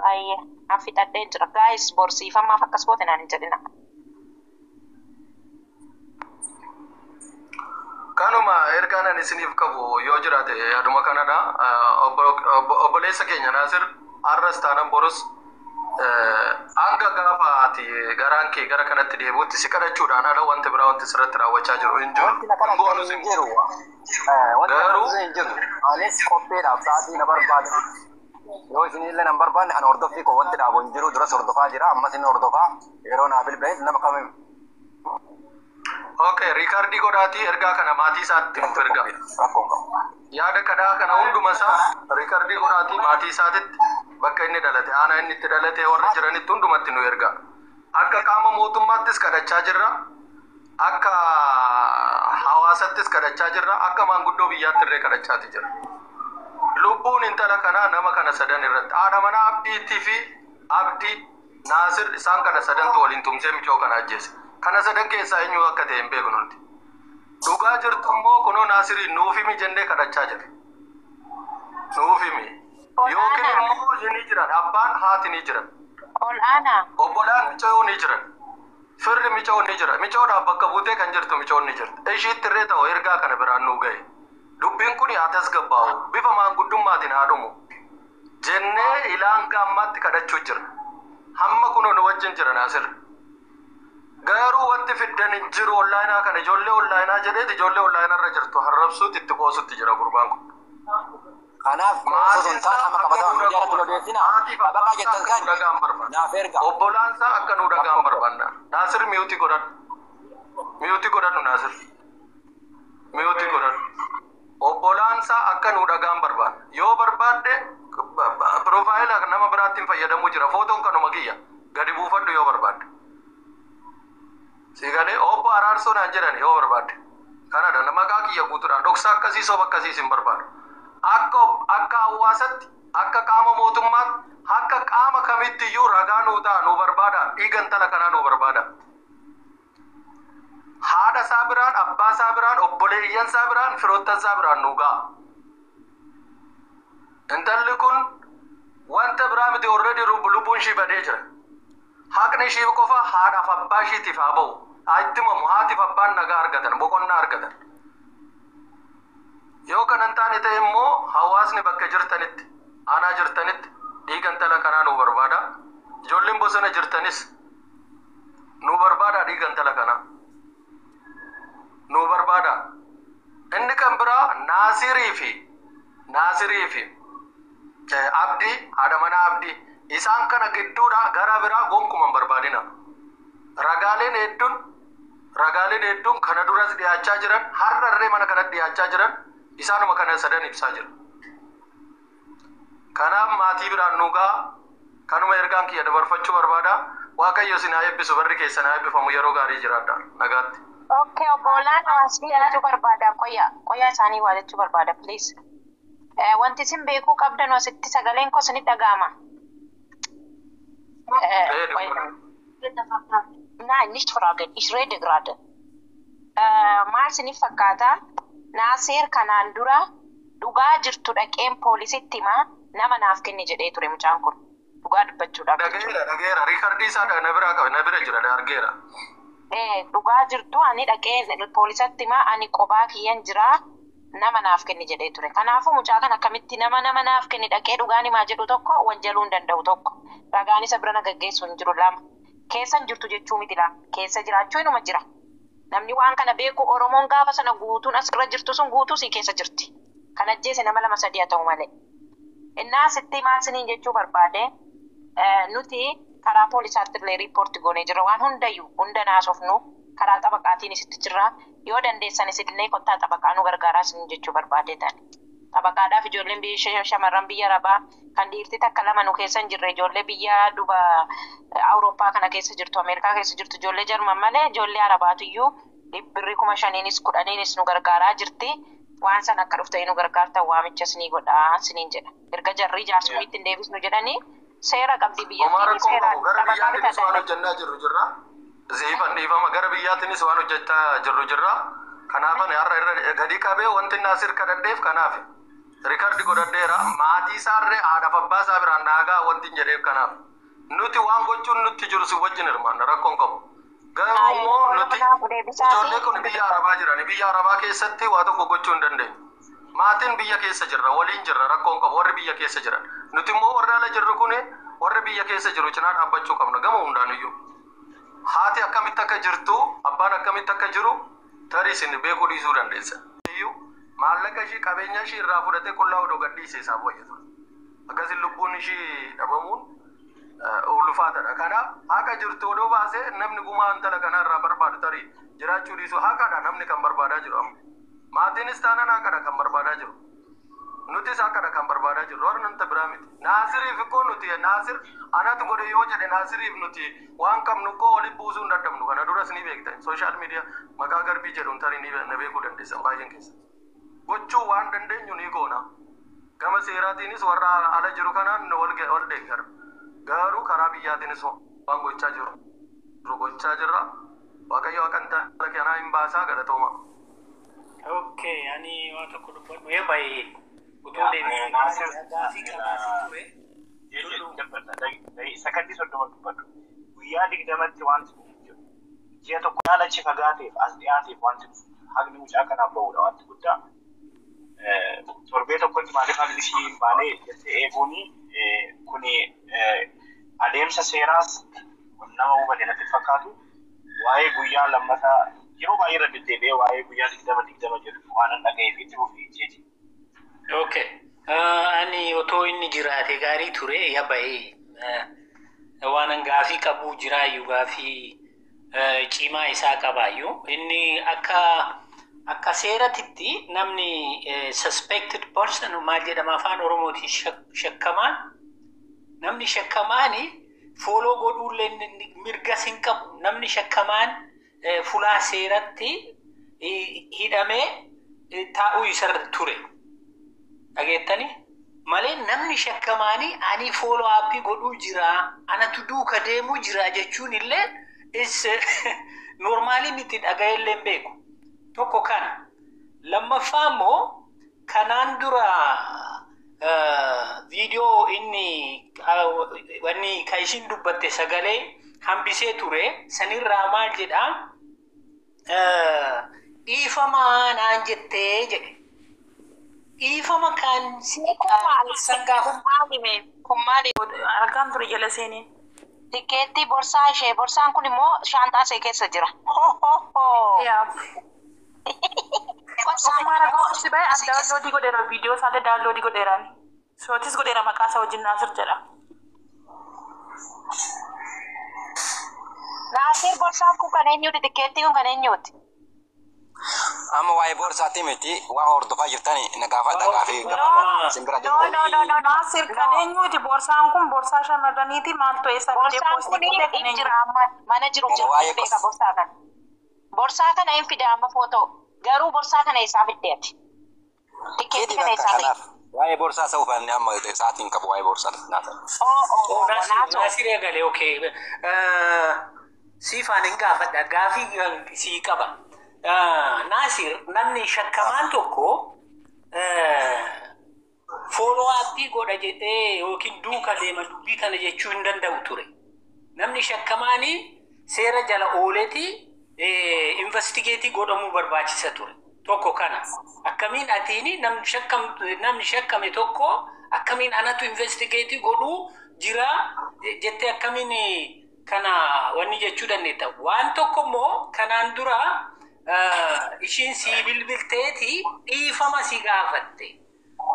Aye, affidhadheen jira. Gaayis borsiifamaaf akkas goote naan hin jedhina. Kanuma ergaan ani isiniif qabu yoo jiraate yaaduma kanadha. Obboleessa keenya Naasir har'as taanaan borus hanga gaafa ati garaan kee gara kanatti deebi'utti si kadhachuudhaan ala wanti biraa wanti sirratti raawwachaa jiru hin jiru. Goonus hin jiru. Garuu anis qophiidhaaf sa'aatii na barbaada. Yoo isinillee nan barbaanne ani hordoffii koo wanti dhaabu hin jiru duras hordofaa jira ammas inni hordofaa yeroo naa bilbilees nama kamim. Okay, Ricardi godhaati ergaa kana maatii isaatti nuuf erga. Rakkoon qabu. Yaada kadhaa kana hundumasaa Ricardi godhaati maatii isaatitti bakka inni dhalate aanaa inni itti dhalate warra jiranitti hundumatti nu erga. Akka qaama mootummaattis kadhachaa jirra. Akka hawaasattis kadhachaa jirra. Akka maanguddoo biyyaatti illee kadhachaati jirra. Lubbuun intala kanaa nama kana sadan irratti haadha manaa Abdiitii fi Abdii Naasir isaan kana sadantu waliin tumsee michoo kana ajjeese. Kana sadan keessaa eenyu akka ta'e hin beeknu nuti. Dhugaa jirtu immoo kunoo Naasiriin nuuf himi jennee kadhachaa jirra. Nuuf himi. Yookiin immoo ni jiran abbaan haati ni jiran. Ol'aanaa. Obbolaan michoo ni jiran. Firri michoo ni jira. Michoodhaaf bakka buutee kan jirtu michoo ni jirti. Ishiitti irree ta'u ergaa kana biraan nuu ga'e. Dubbiin kun atas gabbaa'u bifa maanguddumaatiin haa dhumu. Jennee ilaan gaammaatti kadhachuu jira. Hamma kunoo nu wajjin jira Naasir. Garuu wanti fiddan hin jiru onlaayinaa kana ijoollee onlaayinaa jedheeti ijoollee onlaayinaa irra jirtu harrabsuutti itti qoosutti jira gurbaan kun. Kanaaf qoosoo sun taa'an amma qabataman miidiyaatti odeessina. Abaqaa jettan kan naaf erga. Obbolaansaa akka nu dhagaan barbaanna. Naasir miyuutii godhadhu. Miyuutii godhadhu Naasir. Miyuutii godhadhu. Obbolaansaa akka nu dhagaan barbaanna. Yoo barbaadde piroofaayila nama biraattiin fayyadamuu jira. Footoon kanuma kiyya. Gadi buufadhu yoo barbaadde. Sigalee obbo araarsoo naan jedhan yoo barbaadde. Kanadha nama maqaa kiyya guutuudhaan dhoksa akkasii sooba akkasiis hin barbaadu. Akka hawaasatti, akka qaama mootummaatti, akka qaama kamitti iyyuu ragaa nuu ta'a nu barbaada. Dhiigan tala kanaa nu barbaada. Haadha isaa biraan, abbaa isaa biraan, obboleeyyan isaa biraan, firoottan isaa biraan nu ga'a. Intalli kun wanta biraa miti already lubbuun ishii badee jira. Haqni ishii qofa haadhaaf abbaa ishiitiif haa ba'u. Ittimamu haatiif abbaan nagaa argatan, boqonnaa argatan. Yoo kanan taane ta'e immoo hawaasni bakka jirtanitti, aanaa jirtanitti dhiigan tala kanaa nu barbaada. Ijoolleen bosona jirtanis nu barbaada dhiigan tala kanaa. Nu barbaada. Inni kan biraa Naasirii fi Abdii, haadha manaa Abdii. Isaan kana gidduudha gara biraa gonkuman barbaadina. Ragaaleen hedduun kana duras dhiyaachaa jiran, har'arree mana kanatti dhiyaachaa jiran, isaanuma kana sadan ibsaa jira. Kanaaf maatii biraan nu ga'a. Kanuma ergaan kiyya dabarfachuu barbaada. Waaqayyo isin haa eebbisu barri keessan haa eebbifamu yeroo gaarii jiraadha. Nagaatti. Okay, obbolaan asii jechuu barbaada. Qoyaa isaanii waa jechuu barbaada, please. Wanti isin beekuu qabdan asitti sagaleen koo isinitti dhaga'ama. Nein, nicht fragen. Ich rede gerade. Maal isiniif fakkaata? Naasir kanaan dura dhugaa jirtu dhaqeen poolisitti himaa nama naaf kenni jedhee ture mucaan kun. Dhugaa dubbachuudhaaf. Dhageera. Riikardii isaa na bira qaba. Na bira jira argeera. Dhugaa jirtu ani dhaqeen poolisatti himaa ani qophaa kiyyan jiraa nama naaf kenni jedhee ture. Kanaafuu mucaa kan akkamitti nama naaf kenni dhaqee dhugaan himaa jedhu tokko wanjaluu hin danda'u tokko. Ragaan isa bira na gaggeessu hin jiru lama. Keessa hin jirtu jechuu miti lama. Keessa jiraachuu inuma jira. Namni waan kana beeku Oromoon gaafa sana guutuun asirra jirtu sun guutuu si keessa jirti. Kan ajjeese nama 2-3 haa ta'u malee. Innaa sitti maal siniin jechuu barbaade nuti karaa poolisaatti illee riippoorti goonee jirra waan hundayyuu hunda naasofnu karaa xabaqaatiin isitti jirra. Yoo dandeessan isinillee kottaa xabaqaa nu gargaaraa siniin jechuu barbaade ta'an. Xabaqaadhaaf ijoolleen shamarran biyya arabaa kan dhiirti takka lama nu keessa hin jirre ijoollee biyya duba Awurooppaa kana keessa jirtu Ameerikaa keessa jirtu ijoollee Jarman malee ijoollee arabaatiyyuu 5,000 10,000 nu gargaaraa jirti. Waan san akka dhuftee nu gargaartan waamichas ni godhaa siniin jedha. Erga jarri jaarsummiitti hin deebisnu jedhanii seera qabdi biyyattiin seera gara biyyaattinis waan hojjannaa jirru jirra. Zeefan dhiifama gara biyyaattinis waan hojjechaa jirru jirra. Kanaafan har'a irra gadi qabee wanti Naasir kadhadheef kanaaf rikardi godhadheera maatii isaarree haadhaaf abbaa isaa biraan naagaa wanti hin jedheef kanaaf nuti waan gochuun nutti jiru si wajjin hirmaanna rakkoon qabu. Garuu immoo nuti ijoollee kun biyya Arabaa jiran biyya Arabaa keessatti waa tokko gochuu hin dandeenyu. Maatiin biyya keessa jirra waliin jirra rakkoon qabu warri biyya keessa jiran. Nuti immoo warri ala jirru kun warri biyya keessa jiru cinaa dhaabbachuu qabna gama hundaaniyyuu. Haati akkamitti akka jirtu abbaan akkamitti akka jiru tarii isin beekuu dhiisuu dandeessa. Maallaqa ishii qabeenya ishii irraa fudhatee qullaa odoo gadhiisee isaaf fayyadu. Akkasiin lubbuun ishii dhabamuun ulfaataadha. Kanaaf haqa jirtu odoo baasee namni gumaa intala kanarraa barbaadu tarii jiraachuu dhiisuu haqadha namni kan barbaadaa jiru amma. Maatiinis taanaan haqadha kan barbaadaa jiru. Nutis haqadha kan barbaadaa jiru. Warra nanta biraa miti. Naasiriif koo nuti Naasir anatu godhe yoo jedhe Naasiriif nuti waan qabnu koo waliin buusuu hin dadhabnu. Kana duras ni beektan. Sooshaal miidiyaa maqaa garbii jedhuun tarii ni beekuu dandeessan baay'een keessa. Gochuu waan dandeenyu ni goona. Gama seeraatiinis warra ala jiru kanaan wal deeggara. Garuu karaa biyyaatiinis waan gochaa jiru gochaa jirra. Waaqayyo akkan ta'a kanaa hin baasaa galatooma. Okay, ani waan tokko dubbadhu yoo baay'ee utuu deemee sakandii soddoma dubbadhu. Guyyaa digdamatti wanti ji'a tokko yaalachi fagaateef as dhiyaateef wanti haqni mucaa kanaaf ba'uudha wanti guddaa. Torbee tokkotti maaliif haqni ishii baanee jettee eeguuni kuni adeemsa seeraas nama hubanne natti fakkaatu waa'ee guyyaa lammataa yeroo baay'ee irra deddeebi'ee waa'ee guyyaa digdama jedhu waan dhaga'eef itti fufii jeeti. Okay. Ani otoo inni jiraate gaarii ture yaaba'ee waan gaafii qabu jiraayyuu gaafii cimaa isaa qabaayyuu inni akka seeratitti namni suspected person maal jedhama afaan Oromootiin shakkamaan namni shakkamaani fooloo godhuullee mirga hin qabu namni shakkamaan fulaa seeratti hidhamee taa'uu isarra ture. Dhageettani malee namni shakkamaanii ani fooloo aappii godhuu jira anatu duuka deemuu jira jechuun illee is normaalii miti dhaga'ellee beeku. Tokko kana lammaffaa immoo kanaan dura viidiyoo inni kan ishiin dubbatte sagalee hambisee ture sanirraa maal jedhaa dhiifamaa naan jettee jedhe. Dhiifama kan kun maali argaan ture jala seenee. Tikeetti borsaa ishee borsaan kun immoo shaantaa ishee keessa jira. Osuma argaa si baay'ee adda doodii godheera viidiyoo isaa doodii godheeraan. Sootis godheera maqaa isaa wajjin Naasir jedha. Naasir borsaan kun kan eenyuti tikeetti kun kan eenyuti? Amma waa'ee borsaatti miti waa hordofaa jirtani nagaafadha gaafii simbira No. Naasir kan eenyuti borsaan kun borsaa shamarraniiti maaltu eessa fidee poostii jira amma mana jiru beeka borsaa kana. Borsaa kana hin fide amma footoo garuu borsaa kana eessaa fiddeeti? Tikeetti kana eessaa fiddeeti? waa'ee borsaa isa ufanne amma sa'aatiin qabu waa'ee borsaa Naasir eegale okay. Siifaan hin gaafadha gaafii sii qaba. Naasir namni shakkamaan tokko follow up godha jedhee yookiin duuka deema dubbii kana jechuu hin danda'u ture. Namni shakkamaani seera jala ooleeti investigate godhamuu barbaachisa ture. Tokko kana akkamiin atiini namni shakkame tokko akkamiin anatu investigate godhuu jira jettee akkamiin kana wanni jechuu dandeetta. Waan tokko immoo kanaan dura ishiin si bilbilteeti dhiifama si gaafatte.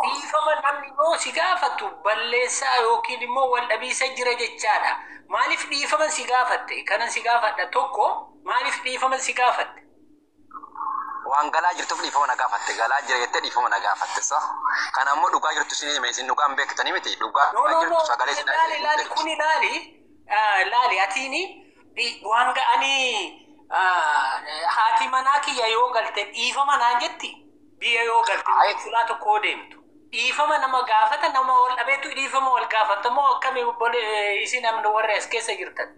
Dhiifama namni yoo si gaafatu balleessaa yookiin immoo wal dhabiisa jira jechaadha. Maaliif dhiifama si gaafatte? Kanan si gaafadha tokko maaliif dhiifama si gaafatte? waan galaa jirtuuf dhiifama na gaafatte galaa jira jettee dhiifama na gaafatte sa kana ammoo dhugaa jirtu isin dhugaan beektanii miti dhugaa jirtu sagalee isin laali kuni laali atiini waan ga'anii haati manaa kiyya yoo galte dhiifama naan jetti biyya yoo galte fulaa tokkoo deemtu dhiifama nama gaafata nama wal dhabeetu dhiifama wal gaafata moo akkamii isin amna warra as keessa jirtan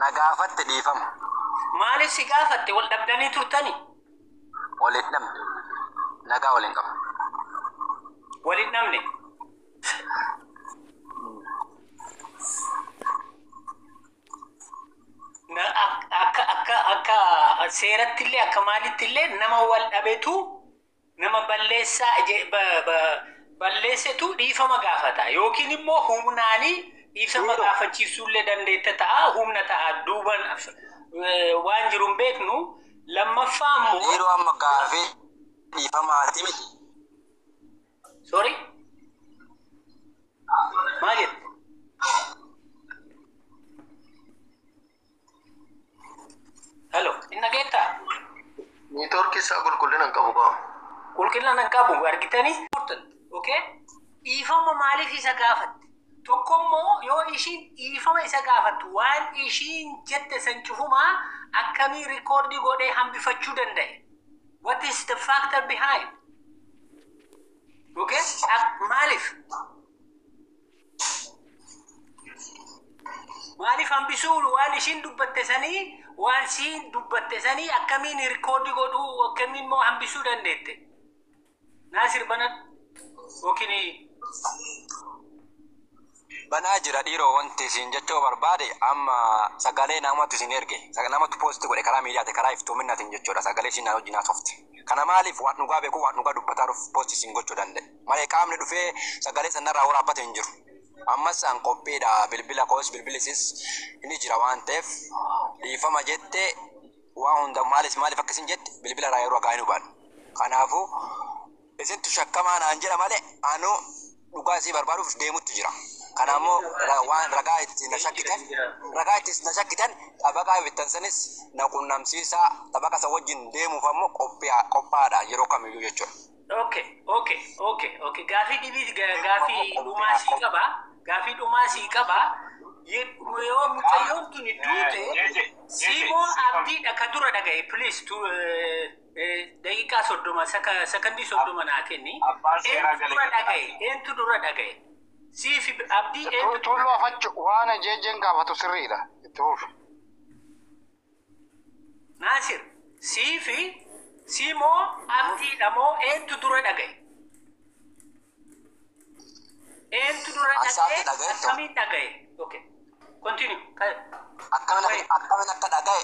na gaafatte dhiifama maaliif si gaafatte wal dhabdanii turtani wal dhabne nagaa wal hin qabu walin namne. Akka seerattillee akka maalittillee nama wal dhabetu nama balleessetu dhiifama gaafata yookiin immoo humnaanii dhiifama gaafachiisuullee dandeetta ta'a humna ta'a duuban waan jiruun beeknu lammaffaa immoo yeroo amma gaafii dhiifama ati miti. Sorry? Maal jette? Hello, inna geetta? Niitoorkii isaa qulqullina hin qabu qaba. Qulqullina hin qabu argitanii? Okay? Dhiifama maaliif isa gaafatte? Tokkommoo yoo ishiin dhiifama isa gaafattu waan ishiin jette san cufumaa akkamii rikoordii godhee hambifachuu danda'e? What is the factor behind? Okay? Maaliif? Maaliif hambisuu waan ishiin dubbatte sanii waan siin dubbatte sanii akkamiin rikoordii godhuu akkamiin moo hambisuu dandeette? Naasir banat yookiin banaa jira dhiiroo wanti isin jechuu barbaade amma sagalee namatu isin erge namatu poosti godhe karaa miidiyaati karaa iftoominaatiin jechuudha sagalee isin wajjin haasofte kana maaliif waan dhugaa beeku waan dhugaa dubbataa dhufu poosti isin gochuu danda'e malee qaamni dhufee sagalee sanarraa waraabbate hin jiru ammas an qophiidha bilbila koos bilbilisis inni jira waan ta'eef dhiifama jette waan hunda maaliif akkasin jette bilbila irraa yeroo gaa'inu baanu kanaafuu isintu shakkamaa naan jedha malee anu dhugaa isii barbaaduuf deemutti jira. Kanammoo waan ragaa itti na shakkitan xabaqaa bittan sanis na qunnamsiisaa xabaqa isa wajjin deemuuf ammoo qophaadha yeroo kamiyyuu jechuudha. Okay. Gaafii dhibii gaafii dhumaa sii qaba. Yoo mucayyoon tuni duute Simon abdiidha ka dura dhagaye please daqiiqaa 30 sekondii 30 naa kenni. Eentu dura dhagaye. Siif abdii eentu tullu afachu waan jejen gaafatu sirriidha itti fufi. Naasir siifi Simoo abdiidha moo eentu dura dhagaye? Eentu dura dhagaye akkamiin dhagaye? Okay. Continue. Akkamiin akka dhagaye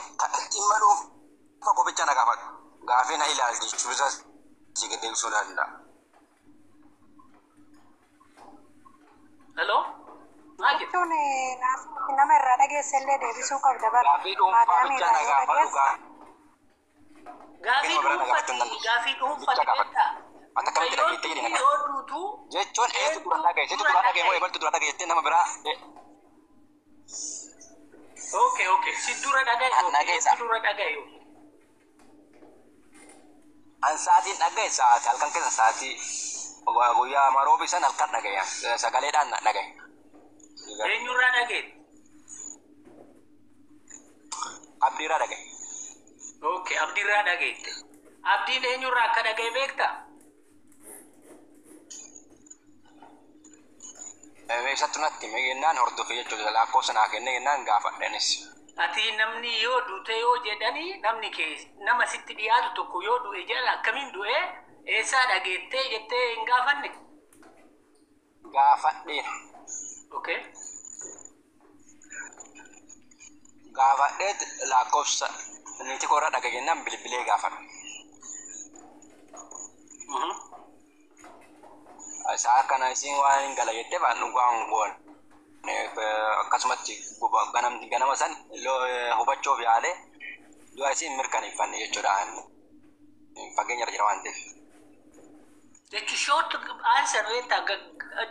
dhimma dhuunfaa qoficha na gaafadhu. Gaafii na ilaalchi jechuudha si deebisuu danda'a. Hello? Jechuun nama irraa dhageessellee deebisuu qabda bara. Gaafii dhuunfaa bicha na gaafadhu Gaafii dhuunfaa jechuudha. Ata kami tidak gitu ini nama. Jechuun itu dura dhagaye moo ebaltu dura dhagaye jettee nama biraa. Okay. Si dura dhagaye. An saatiin dhagaye saati halkan keessa saati guyyaa maroobi san halkan dhagaye sagaleedhaan dhagaye. Eenyurraa dhagaye? Abdiirraa dhagaye. Okay, abdiirraa dhagaye. Abdiin eenyurraa akka dhagaye beektaa? Meeshattu natti meegnaan hordofee jechuudha lakkoofsa naa kenne jennaan gaafadhanis. Ati namni yoo duute yoo jedhanii namni kee nama sitti dhiyaatu tokko yoo du'e jedhan akkamiin du'e eessaa dhageettee jettee hin gaafanne? Gaafadheera. Okay. Gaafadheet lakkoofsa niiti koorra dhagaye jennaan bilbilee gaafadha. Saat kana isin waan gala jette baan dhugaan goon akkasumatti ganama san hubachuuf yaale du'a isin mirkaneeffanne jechuudha fageenya irra jira waan ta'eef. Jechi short answer weetta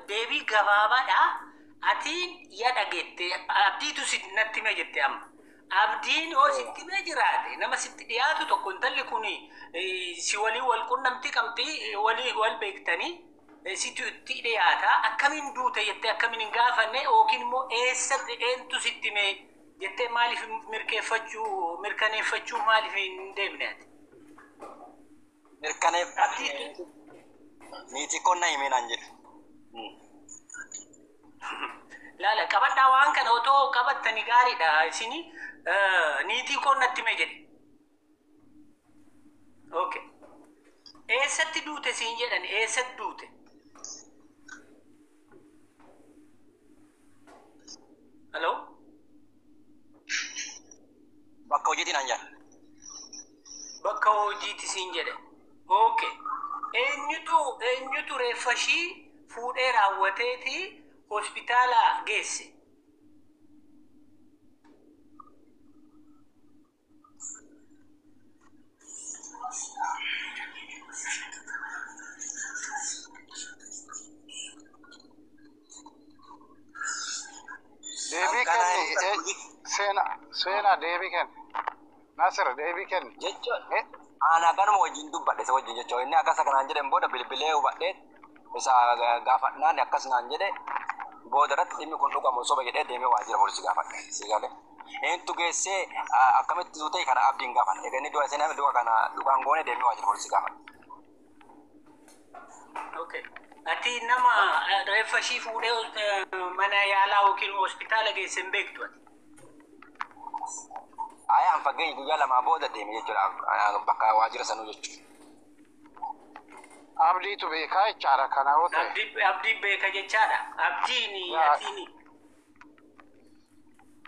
deebii gabaabaadha ati yaa dhageette abdiitu natti mee jette amma abdiin oo sitti mee jiraate nama sitti dhiyaatu tokko intalli kuni si walii wal qunnamtii qabxii walii wal beektanii situ itti dhiyaata akkamiin duute jettee akkamiin hin gaafanne yookiin immoo eessatti eentu sitti mee jettee maaliif mirkaneeffachuu maaliif hin deemne ati? Mirkaneeffachuu niitii qonna himeenaan jedhu. Laala qabadhaa waan kana otoo qabattanii gaariidha isini niitii qonnatti mee jedhe. Okay. Eessatti duute siin jedhan eessatti duute? bakka hojiiti siin jedhe. Okay. Eenyutu reeffa ishii fuudhee raawwateeti hospitaala geesse? deebii kenni seena deebii kenni Nasir deebii kenni jechuun ana ganuma wajjin dubbadhe isa wajjin jechuun inni akkasa kanaan jedhen booda bilbilee hubadhee isa gaafannaan akkas naan jedhe booda irratti dhimmi kun dhugamu soba jedhee deemee waajjira poolisii gaafadhe sigalee eentu geessee akkamitti tuutee kana abdiin gaafadhe egaa inni du'a seenaa du'a kana dhugaan goone deemee waajjira poolisii gaafadhe. Okay. Ati nama reeffa ishii fuudhee mana yaalaa yookiin hospitaala geesse hin beektu ati? Ayaan fageenya guyyaa lamaa booda deeme jechuudha bakka waajjira sanuu jechuudha. abdiitu beekaa jechaadha kana yoo ta'e Abdii beeka jechaadha. Abdiini.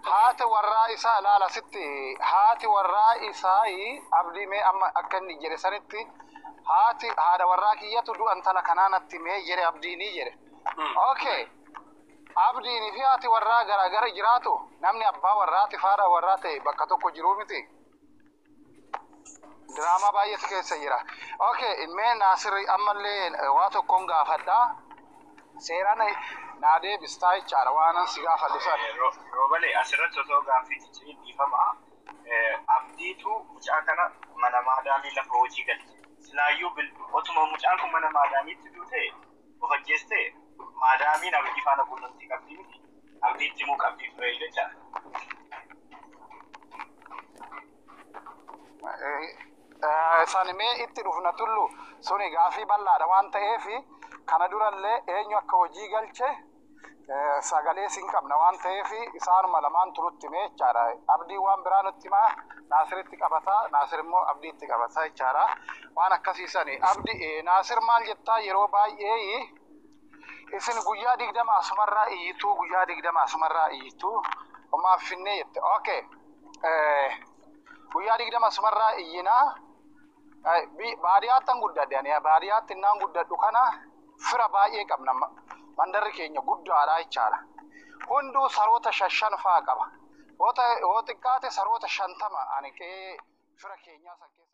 haati warraa isaa ilaala sitti haati warraa isaa abdii mee amma akka inni jedhe sanitti haadha warraa kiyyatu du'an tana kanaanatti mee jedhe abdiinii jedhe. Okay. Abdiinii fi haati warraa garaagara jiraatu namni abbaa warraati haadha warraa ta'e bakka tokko jiruu miti. Diraamaa baay'eetu keessa jira. Okay, mee Naasirri ammallee waa tokkoon gaafadhaa. Seeraan naa deebistaa jechaadha waanan si gaafadhu sana. Roobalee asirratti osoo gaaffii cicciin dhiifamaa abdiitu mucaa kana mana maadaamii lafa hojii galche. Silaayyuu otuma mucaan kun mana maadaamiitti duute of ajjeeste maadaamiin abdii faana quunnamtii qabdii miti. Abdiitti immoo qabdii ture jechaadha. Sani mee itti dhufna tullu suni gaafii bal'aadha waan ta'eef kana durallee eenyu akka hojii galche sagalee sin qabna waan ta'eef isaanuma lamaan turutti mee jechaadha. Abdii waan biraa nutti himaa Naasiritti qabataa Naasir immoo abdiitti qabataa jechaadha. Waan akkasiisani abdi Naasir maal jettaa yeroo baay'ee isin guyyaa 20 asumarraa iyyituu guyyaa 20 asumarraa iyyituu homaaf finnee jette. Okay. Guyyaa 20 asumarraa iyyinaa baadiyyaattan guddadhe ani baadiyyaatti innaan guddadhu kana fira baay'ee qabna mandarri keenya guddaadha jechaadha. Hunduu saroota 5 faa qaba. Yoo xiqqaate saroota 50 ani fira keenyaa san keessa